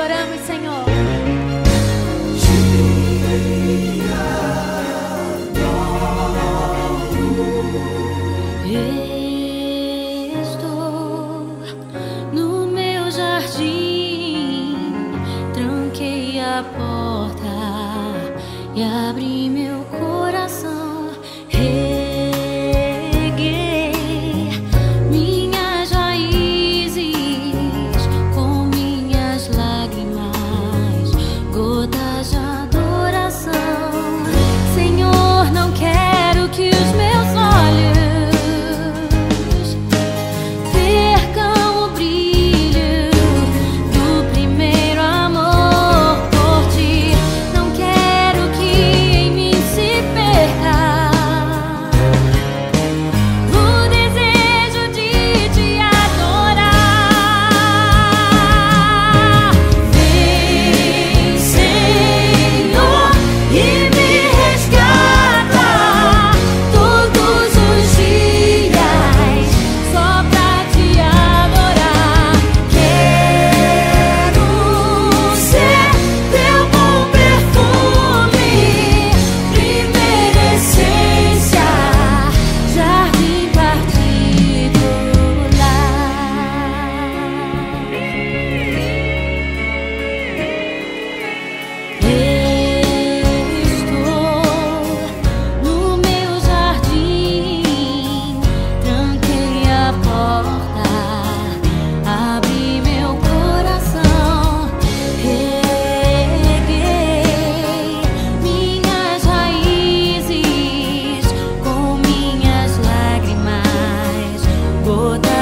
adoramos, Senhor. Estou no meu jardim, tranquei a porta e abri meu coração. Reguei minhas raízes com minhas lágrimas, gotas de adoração. Senhor, não quero que os meus olhos percam o brilho do primeiro amor por ti. Não quero que em mim se perca o desejo de te adorar. Vem, Senhor, e me resgata todos os dias só pra te adorar. Quero ser teu bom perfume, primeira essência, jardim Estou no meu jardim, tranquei a porta, abri meu coração. Reguei minhas raízes com minhas lágrimas, gotas